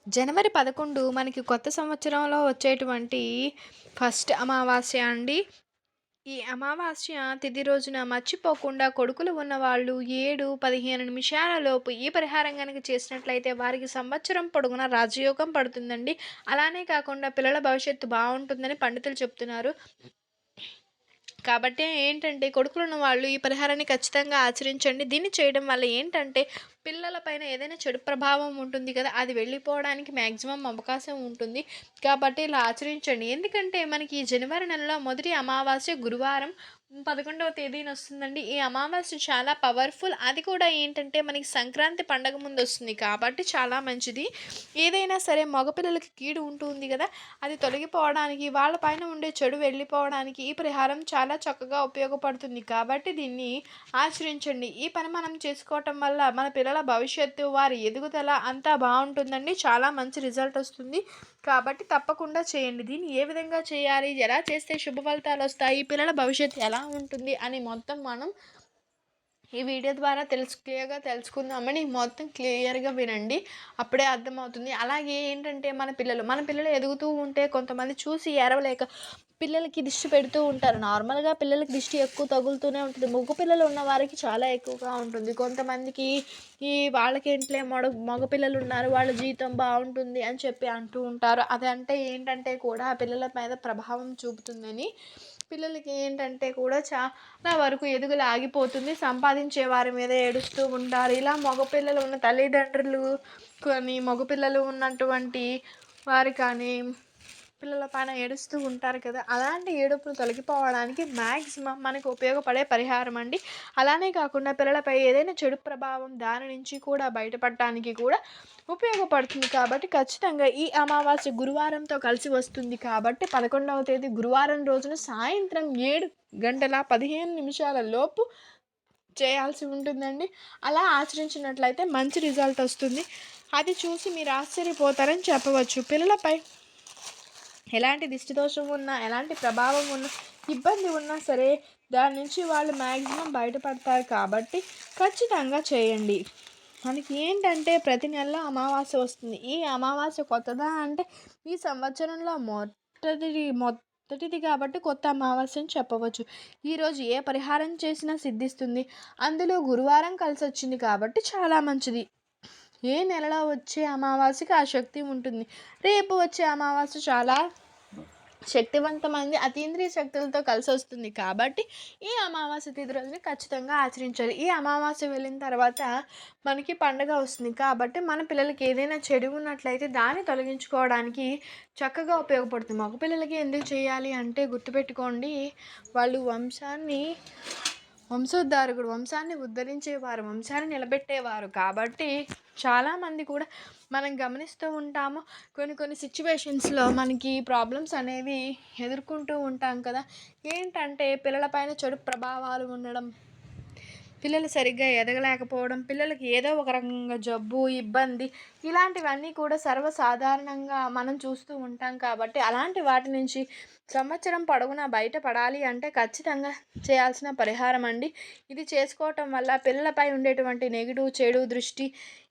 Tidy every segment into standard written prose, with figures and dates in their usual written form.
జనవరి 11 మనకి కొత్త సంవత్సరంలో వచ్చేటువంటి ఫస్ట్ అమావాస్య అండి. ఈ అమావాస్య తిథి రోజున మర్చిపోకుండా కొడుకులు ఉన్నవాళ్ళు 7, 15 నిమిషాల లోపు ఈ పరిహారం గనక చేసినట్లయితే వారికి సంవత్సరం పొడుగునా రాజయోగం పడుతుందండి. అలానే కాకుండా పిల్లల భవిష్యత్తు బావుంటుందని పండితులు చెప్తున్నారు. కాబట్టి ఏంటంటే కొడుకులున్న వాళ్ళు ఈ పరిహారాన్ని ఖచ్చితంగా ఆచరించండి. దీన్ని చేయడం వల్ల ఏంటంటే పిల్లల పైన ఏదైనా చెడు ప్రభావం ఉంటుంది కదా! అది వెళ్ళిపోవడానికి మాక్సిమం అవకాశం ఉంటుంది. కాబట్టి ఇలా ఆచరించండి. ఎందుకంటే మనకి ఈ జనవరి నెలలో మొదటి అమావాస్య గురువారం 11వ తేదీన వస్తుందండి. ఈ అమావాస్య చాలా పవర్‌ఫుల్. అది కూడా ఏంటంటే మనకి సంక్రాంతి పండగ ముందొస్తుంది కాబట్టి చాలా మంచిది. ఏదైనా సరే మగపిల్లలకి కీడు ఉంటుంది గదా! అది తొలగిపోవడానికి, వాళ్ళ పైన ఉండే చెడు వెళ్ళిపోవడానికి ఈ పరిహారం చాలా చక్కగా ఉపయోగపడుతుంది. కాబట్టి దీన్ని ఆచరించండి. ఈ పని మనం చేసుకోవటం వల్ల మన పిల్లల భవిష్యత్తు, వారి ఎదుగుదల అంతా బావుంటుందండి. చాలా మంచి రిజల్ట్ వస్తుంది. కాబట్టి తప్పకుండా చేయండి. దీన్ని ఏ విధంగా చేయాలి? ఎలా చేస్తే శుభ ఫలితాలొస్తాయి? పిల్లల భవిష్యత్తు ఎలా ఉంటుంది? అని మొత్తం మనం ఈ వీడియో ద్వారా క్లియర్‌గా తెలుసుకుందామని మొత్తం క్లియర్‌గా వినండి. అప్పుడే అర్థమవుతుంది. అలాగే ఏంటంటే మన పిల్లలు ఎదుగుతూ ఉంటే కొంతమంది చూసి ఏరవలేక పిల్లలకి దిష్టి పెడుతూ ఉంటారు. నార్మల్‌గా పిల్లలకి దిష్టి ఎక్కువ తగులుతూనే ఉంటుంది. మగ పిల్లలు ఉన్న వారికి చాలా ఎక్కువగా ఉంటుంది. కొంతమందికి వాళ్ళకేంటిలే మగ పిల్లలు ఉన్నారు, వాళ్ళ జీవితం బావుంటుంది అని చెప్పి అంటూ ఉంటారు. అదంటే ఏంటంటే కూడా ఆ పిల్లల మీద ప్రభావం చూపుతుందని పిల్లలకి ఏంటంటే కూడా చాలా వరకు ఎదుగుదల ఆగిపోతుంది. సంపాదించే వారి మీద ఏడుస్తూ ఉంటారు. ఇలా మగపిల్లలు ఉన్న తల్లిదండ్రులు మగపిల్లలు ఉన్నటువంటి వారు కానీ పిల్లల పైన ఏడుస్తూ ఉంటారు కదా! అలాంటి ఏడుపులు తొలగిపోవడానికి మ్యాక్సిమం మనకు ఉపయోగపడే పరిహారం అండి. అలానే కాకుండా పిల్లలపై ఏదైనా చెడు ప్రభావం దాని నుంచి కూడా బయటపడటానికి కూడా ఉపయోగపడుతుంది. కాబట్టి ఖచ్చితంగా ఈ అమావాస్య గురువారంతో కలిసి వస్తుంది కాబట్టి 11వ తేదీ గురువారం రోజున సాయంత్రం 7:15 లోపు చేయాల్సి ఉంటుందండి. అలా ఆచరించినట్లయితే మంచి రిజల్ట్ వస్తుంది. అది చూసి మీరు ఆశ్చర్యపోతారని చెప్పవచ్చు. పిల్లలపై ఎలాంటి దిష్టి దోషం ఉన్నా, ఎలాంటి ప్రభావం ఉన్నా, ఇబ్బంది ఉన్నా సరే దాని నుంచి వాళ్ళు మ్యాక్సిమం బయటపడతారు కాబట్టి ఖచ్చితంగా చేయండి. మనకి ఏంటంటే ప్రతి నెల అమావాస్య వస్తుంది. ఈ అమావాస్య కొత్తదా అంటే ఈ సంవత్సరంలో మొదటిది కాబట్టి కొత్త అమావాస్య అని చెప్పవచ్చు. ఈరోజు ఏ పరిహారం చేసినా సిద్ధిస్తుంది. అందులో గురువారం కలిసొచ్చింది కాబట్టి చాలా మంచిది. ఏ నెలలో వచ్చే అమావాస్యకి ఆ శక్తి ఉంటుంది. రేపు వచ్చే అమావాస్య చాలా శక్తివంతమైంది, అతీంద్రియ శక్తులతో కలిసి వస్తుంది కాబట్టి ఈ అమావాస్య తిథి రోజుని ఖచ్చితంగా ఆచరించాలి. ఈ అమావాస్య వెళ్ళిన తర్వాత మనకి పండగ వస్తుంది కాబట్టి మన పిల్లలకి ఏదైనా చెడు ఉన్నట్లయితే దాన్ని తొలగించుకోవడానికి చక్కగా ఉపయోగపడుతుంది. మగపిల్లలకి ఎందుకు చేయాలి అంటే గుర్తుపెట్టుకోండి, వాళ్ళు వంశోద్ధారకుడు, వంశాన్ని ఉద్ధరించేవారు, వంశాన్ని నిలబెట్టేవారు కాబట్టి చాలామంది కూడా మనం గమనిస్తూ ఉంటాము. కొన్ని సిచ్యువేషన్స్లో మనకి ప్రాబ్లమ్స్ అనేవి ఎదుర్కొంటూ ఉంటాం కదా! ఏంటంటే పిల్లలపైన చెడు ప్రభావాలు ఉండడం, పిల్లలు సరిగ్గా ఎదగలేకపోవడం, పిల్లలకి ఏదో ఒక రకంగా జబ్బు, ఇబ్బంది ఇలాంటివన్నీ కూడా సర్వసాధారణంగా మనం చూస్తూ ఉంటాం కాబట్టి అలాంటి వాటి నుంచి సంవత్సరం పొడవునా బయటపడాలి అంటే ఖచ్చితంగా చేయాల్సిన పరిహారం అండి. ఇది చేసుకోవటం వల్ల పిల్లలపై ఉండేటువంటి నెగిటివ్, చెడు దృష్టి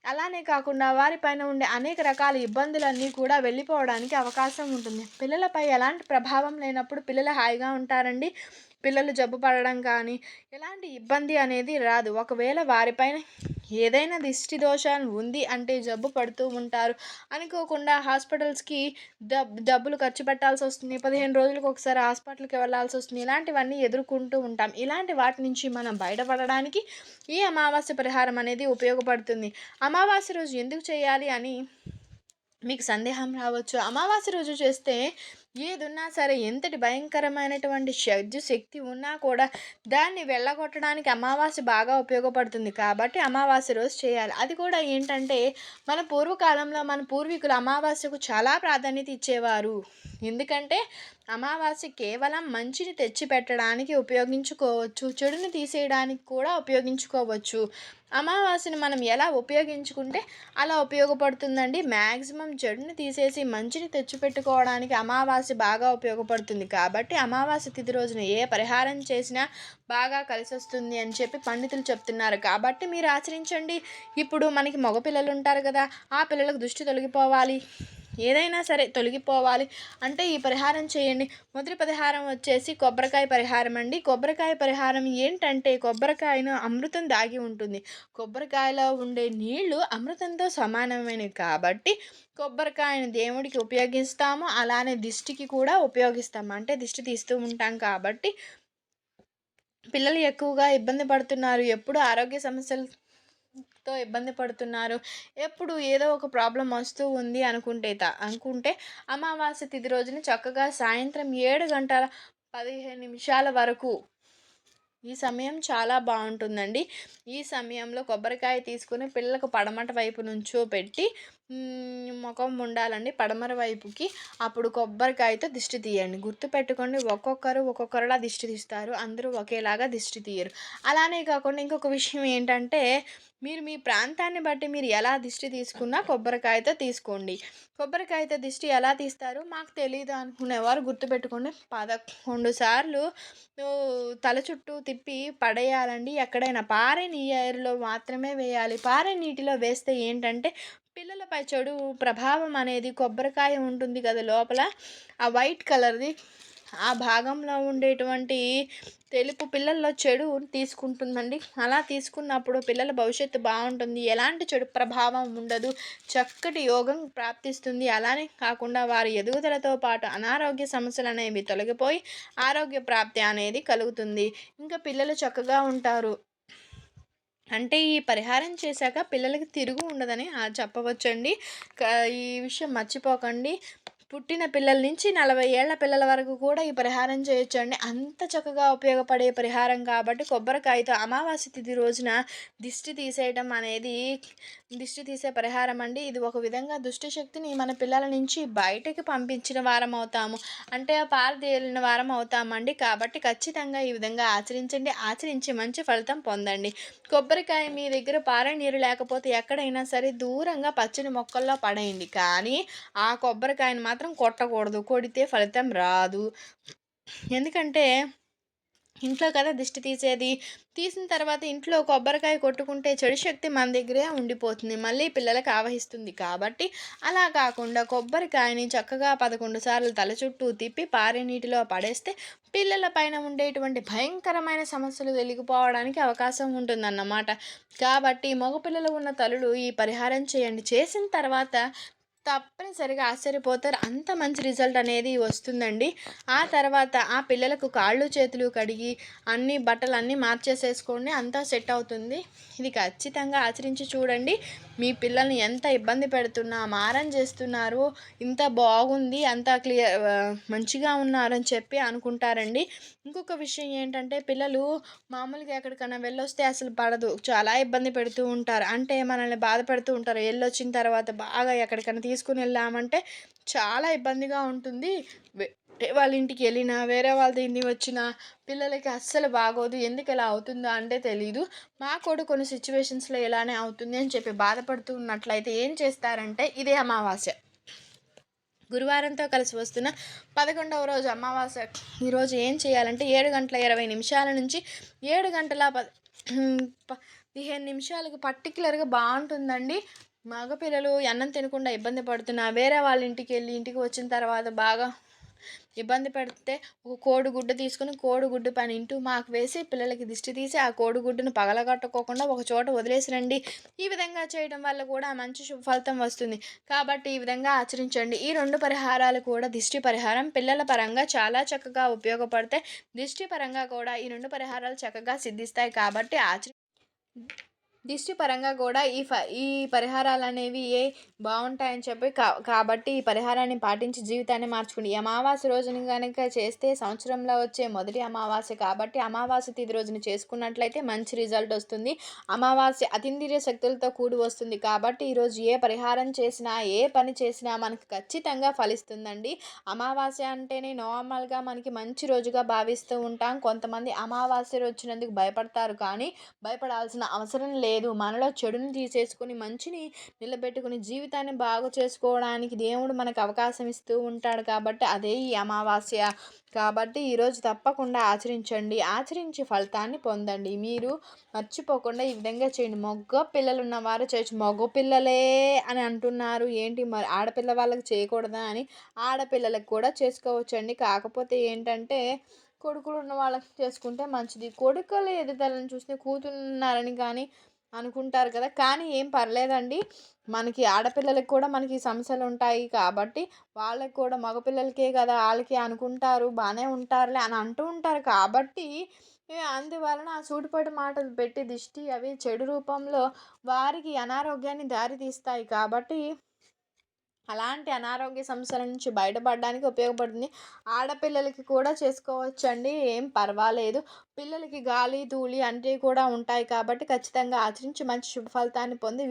అలానే కాకుండా వారిపైన ఉండే అనేక రకాల ఇబ్బందులన్నీ కూడా వెళ్ళిపోవడానికి అవకాశం ఉంటుంది. పిల్లలపై ఎలాంటి ప్రభావం లేనప్పుడు పిల్లలు హాయిగా ఉంటారండి. పిల్లలు జబ్బు పడడం కానీ ఎలాంటి ఇబ్బంది అనేది రాదు. ఒకవేళ వారిపైన ఏదైనా దిష్టి దోషాలు ఉంది అంటే జబ్బు పడుతూ ఉంటారు. అనుకోకుండా హాస్పిటల్స్‌కి డబ్బులు ఖర్చు పెట్టాల్సి వస్తుంది. 15 రోజులకు ఒకసారి హాస్పిటల్‌కి వెళ్ళాల్సి వస్తుంది. ఇలాంటివన్నీ ఎదుర్కొంటూ ఉంటాం. ఇలాంటి వాటి నుంచి మనం బయటపడడానికి ఈ అమావాస్య పరిహారం అనేది ఉపయోగపడుతుంది. అమావాస్య రోజు ఎందుకు చేయాలి అని మీకు సందేహం రావచ్చు. అమావాస్య రోజు చేస్తే ఏదున్నా సరే ఎంతటి భయంకరమైనటువంటి శక్తి ఉన్నా కూడా దాన్ని వెళ్ళగొట్టడానికి అమావాస్య బాగా ఉపయోగపడుతుంది. కాబట్టి అమావాస్య రోజు చేయాలి. అది కూడా ఏంటంటే మన పూర్వకాలంలో మన పూర్వీకులు అమావాస్యకు చాలా ప్రాధాన్యత ఇచ్చేవారు. ఎందుకంటే అమావాస్య కేవలం మంచిని తెచ్చిపెట్టడానికి ఉపయోగించుకోవచ్చు, చెడుని తీసేయడానికి కూడా ఉపయోగించుకోవచ్చు. అమావాస్యను మనం ఎలా ఉపయోగించుకుంటే అలా ఉపయోగపడుతుందండి. మ్యాక్సిమం చెడుని తీసేసి మంచిని తెచ్చిపెట్టుకోవడానికి అమావాస్య అమావాస్య బాగా ఉపయోగపడుతుంది. కాబట్టి అమావాస్య తిథి రోజున ఏ పరిహారం చేసినా బాగా కలిసొస్తుంది అని చెప్పి పండితులు చెప్తున్నారు. కాబట్టి మీరు ఆచరించండి. ఇప్పుడు మనకి మగపిల్లలు ఉంటారు కదా, ఆ పిల్లలకు దృష్టి తొలగిపోవాలి, ఏదైనా సరే తొలగిపోవాలి అంటే ఈ పరిహారం చేయండి. మొదటి పరిహారం వచ్చేసి కొబ్బరికాయ పరిహారం అండి. కొబ్బరికాయ పరిహారం ఏంటంటే, కొబ్బరికాయను అమృతం దాగి ఉంటుంది. కొబ్బరికాయలో ఉండే నీళ్లు అమృతంతో సమానమైనవి కాబట్టి కొబ్బరికాయను దేవుడికి ఉపయోగిస్తాము, అలానే దిష్టికి కూడా ఉపయోగిస్తాము. అంటే దిష్టి తీస్తూ ఉంటాం కాబట్టి పిల్లలు ఎక్కువగా ఇబ్బంది పడుతున్నారు. ఎప్పుడు ఆరోగ్య సమస్యలతో ఇబ్బంది పడుతున్నారు. ఎప్పుడు ఏదో ఒక ప్రాబ్లం వస్తూ ఉంది అనుకుంటే అమావాస్య తిథి రోజున చక్కగా సాయంత్రం 7:15 వరకు ఈ సమయం చాలా బాగుంటుందండి. ఈ సమయంలో కొబ్బరికాయ తీసుకుని పిల్లలకు పడమట వైపు నుంచోపెట్టి ముఖం ఉండాలండి పడమర వైపుకి. అప్పుడు కొబ్బరికాయతో దిష్టి తీయండి. గుర్తుపెట్టుకోండి, ఒక్కొక్కరులా దిష్టి తీస్తారు, అందరూ ఒకేలాగా దిష్టి తీయరు. అలానే కాకుండా ఇంకొక విషయం ఏంటంటే, మీరు మీ ప్రాంతాన్ని బట్టి మీరు ఎలా దిష్టి తీసుకున్నా కొబ్బరికాయతో తీసుకోండి. కొబ్బరికాయతో దిష్టి ఎలా తీస్తారు మాకు తెలీదు అనుకునేవారు గుర్తుపెట్టుకోండి, 11 సార్లు తల చుట్టూ తిప్పి పడేయాలండి. ఎక్కడైనా పారే నీరులో మాత్రమే వేయాలి. పారే నీటిలో వేస్తే ఏంటంటే పిల్లలపై చెడు ప్రభావం అనేది, కొబ్బరికాయ ఉంటుంది కదా లోపల ఆ వైట్ కలర్ది, ఆ భాగంలో ఉండేటువంటి తెలుపు పిల్లల్లో చెడు తీసుకుంటుందండి. అలా తీసుకున్నప్పుడు పిల్లల భవిష్యత్తు బాగుంటుంది, ఎలాంటి చెడు ప్రభావం ఉండదు, చక్కటి యోగం ప్రాప్తిస్తుంది. అలానే కాకుండా వారి ఎదుగుదలతో పాటు అనారోగ్య సమస్యలు అనేవి తొలగిపోయి ఆరోగ్య ప్రాప్తి అనేది కలుగుతుంది. ఇంకా పిల్లలు చక్కగా ఉంటారు. అంటే ఈ పరిహారం చేశాక పిల్లలకి తిరుగు ఉండదని చెప్పవచ్చండి. ఈ విషయం మర్చిపోకండి. పుట్టిన పిల్లల నుంచి 40 ఏళ్ల పిల్లల వరకు కూడా ఈ పరిహారం చేయొచ్చండి. అంత చక్కగా ఉపయోగపడే పరిహారం కాబట్టి కొబ్బరికాయతో అమావాస్య తిథి రోజున దిష్టి తీసేయడం అనేది దిష్టి తీసే పరిహారం అండి. ఇది ఒక విధంగా దుష్ట శక్తిని మన పిల్లల నుంచి బయటకి పంపించిన వారం అవుతాము, అంటే పారదేలిన వారం అవుతామండి. కాబట్టి ఖచ్చితంగా ఈ విధంగా ఆచరించండి. ఆచరించి మంచి ఫలితం పొందండి. కొబ్బరికాయ మీ దగ్గర పారే నీరు లేకపోతే ఎక్కడైనా సరే దూరంగా పచ్చని మొక్కల్లో పడేయండి. కానీ ఆ కొబ్బరికాయను మాత్రం కొట్టకూడదు, కొడితే ఫలితం రాదు. ఎందుకంటే ఇంట్లో కదా దిష్టి తీసేది. తీసిన తర్వాత ఇంట్లో కొబ్బరికాయ కొట్టుకుంటే చెడు శక్తి మన దగ్గరే ఉండిపోతుంది, మళ్ళీ పిల్లలకు ఆవహిస్తుంది. కాబట్టి అలా కాకుండా కొబ్బరికాయని చక్కగా 11 సార్లు తల చుట్టూ తిప్పి పారే నీటిలో పడేస్తే పిల్లల పైన ఉండేటువంటి భయంకరమైన సమస్యలు తొలగిపోవడానికి అవకాశం ఉంటుందన్నమాట. కాబట్టి మగపిల్లలు ఉన్న తల్లులు ఈ పరిహారం చేయండి. చేసిన తర్వాత తప్పనిసరిగా ఆశ్చర్యపోతారు. అంత మంచి రిజల్ట్ అనేది వస్తుందండి. ఆ తర్వాత ఆ పిల్లలకు కాళ్ళు చేతులు కడిగి అన్ని బట్టలు అన్నీ మార్చేసేసుకోండి, అంతా సెట్ అవుతుంది. ఇది ఖచ్చితంగా ఆచరించి చూడండి. మీ పిల్లల్ని ఎంత ఇబ్బంది పెడుతున్నా మారం చేస్తున్నారు, ఇంత బాగుంది, అంత మంచిగా ఉన్నారని చెప్పి అనుకుంటారండి. ఇంకొక విషయం ఏంటంటే, పిల్లలు మామూలుగా ఎక్కడికైనా వెళ్ళొస్తే అసలు పడదు, చాలా ఇబ్బంది పెడుతూ ఉంటారు. అంటే మనల్ని బాధ పెడుతూ ఉంటారు. వెళ్ళొచ్చిన తర్వాత బాగా ఎక్కడికైనా తీసుకుని వెళ్ళామంటే చాలా ఇబ్బందిగా ఉంటుంది. వాళ్ళ ఇంటికి వెళ్ళినా వేరే వాళ్ళ ఇంటికి వచ్చినా పిల్లలకి అస్సలు బాగోదు. ఎందుకు ఇలా అవుతుందో అంటే తెలీదు. మా కూడా కొన్ని సిచ్యువేషన్స్లో ఇలానే అవుతుంది అని చెప్పి బాధపడుతూ ఉన్నట్లయితే ఏం చేస్తారంటే, ఇదే అమావాస్య గురువారంతో కలిసి వస్తున్న 11వ రోజు అమావాస్య ఈరోజు ఏం చేయాలంటే 7:20 నుంచి 7:15 పర్టికులర్గా బాగుంటుందండి. మగపిల్లలు అన్నం తినకుండా ఇబ్బంది పడుతున్నా వేరే వాళ్ళ ఇంటికి వెళ్ళి ఇంటికి వచ్చిన తర్వాత బాగా ఇబ్బంది పెడితే ఒక కోడిగుడ్డు తీసుకుని కోడిగుడ్డు పైన ఇంటూ మాకు వేసి పిల్లలకి దిష్టి తీసి ఆ కోడిగుడ్డును పగలగొట్టుకోకుండా ఒక చోట వదిలేసిరండి. ఈ విధంగా చేయడం వల్ల కూడా మంచి శుభ ఫలితం వస్తుంది. కాబట్టి ఈ విధంగా ఆచరించండి. ఈ 2 పరిహారాలు కూడా దిష్టి పరిహారం పిల్లల పరంగా చాలా చక్కగా ఉపయోగపడతాయి. దిష్టి పరంగా కూడా ఈ 2 పరిహారాలు చక్కగా సిద్ధిస్తాయి. కాబట్టి దిష్టి పరంగా కూడా ఈ పరిహారాలు అనేవి బాగుంటాయని చెప్పి కాబట్టి ఈ పరిహారాన్ని పాటించి జీవితాన్ని మార్చుకోండి. ఈ అమావాస్య రోజున కనుక చేస్తే సంవత్సరంలో వచ్చే మొదటి అమావాస్య కాబట్టి అమావాస్య తిథి రోజున చేసుకున్నట్లయితే మంచి రిజల్ట్ వస్తుంది. అమావాస్య అతీంద్రియ శక్తులతో కూడి వస్తుంది. కాబట్టి ఈరోజు ఏ పరిహారం చేసినా ఏ పని చేసినా మనకు ఖచ్చితంగా ఫలిస్తుందండి. అమావాస్య అంటేనే నార్మల్గా మనకి మంచి రోజుగా భావిస్తూ ఉంటాం. కొంతమంది అమావాస్య వచ్చినందుకు భయపడతారు, కానీ భయపడాల్సిన అవసరం లేదు. లేదు. మనలో చెడుని తీసేసుకొని మంచిని నిలబెట్టుకుని జీవితాన్ని బాగు చేసుకోవడానికి దేవుడు మనకు అవకాశం ఇస్తూ ఉంటాడు కాబట్టి అదే ఈ అమావాస్య. కాబట్టి ఈరోజు తప్పకుండా ఆచరించండి. ఆచరించి ఫలితాన్ని పొందండి. మీరు మర్చిపోకుండా ఈ విధంగా చేయండి. మగ పిల్లలు ఉన్నవారు చేయొచ్చు. మగ పిల్లలే అని అంటున్నారు ఏంటి మరి ఆడపిల్ల వాళ్ళకి చేయకూడదా అని. ఆడపిల్లలకు కూడా చేసుకోవచ్చండి. కాకపోతే ఏంటంటే కొడుకులు ఉన్న వాళ్ళకి చేసుకుంటే మంచిది. కొడుకుల ఎదుగుదలను చూస్తే కూతురున్నారని కానీ అనుకుంటారు కదా! కానీ ఏం పర్లేదండి. మనకి ఆడపిల్లలకి కూడా మనకి సమస్యలు ఉంటాయి కాబట్టి వాళ్ళకి కూడా మగపిల్లలకే కదా ఆళ్ళకి అనుకుంటారు. బానే ఉంటారులే అని అంటూ ఉంటారు కాబట్టి అందువలన ఆ సూటిపోటి మాటలు పెట్టి దిష్టి అవి చెడు రూపంలో వారికి అనారోగ్యాన్ని దారితీస్తాయి కాబట్టి అలాంటి అనారోగ్య సమస్యల నుంచి బయటపడడానికి ఉపయోగపడుతుంది. ఆడపిల్లలకి కూడా చేసుకోవచ్చండి. ఏం పర్వాలేదు. పిల్లలకి గాలి, ధూళి అంటే కూడా ఉంటాయి కాబట్టి ఖచ్చితంగా ఆచరించి మంచి శుభ ఫలితాన్ని పొంది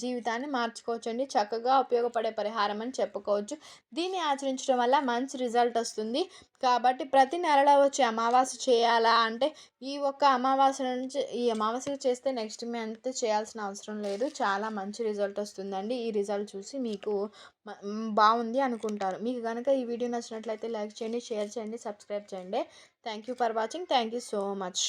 జీవితాన్ని మార్చుకోవచ్చండి. చక్కగా ఉపయోగపడే పరిహారం అని చెప్పుకోవచ్చు. దీన్ని ఆచరించడం వల్ల మంచి రిజల్ట్ వస్తుంది. కాబట్టి ప్రతి నెలలో వచ్చే అమావాస్య చేయాలా అంటే ఈ ఒక్క అమావాస్య నుంచి ఈ అమావాస్య చేస్తే నెక్స్ట్ మంత్ చేయాల్సిన అవసరం లేదు. చాలా మంచి రిజల్ట్ వస్తుందండి. ఈ రిజల్ట్ చూసి మీకు బాగుంది అనుకుంటారు. మీకు గనుక ఈ వీడియో నచ్చినట్లయితే లైక్ చేయండి, షేర్ చేయండి, సబ్స్క్రైబ్ చేయండి. Thank you for watching. Thank you so much.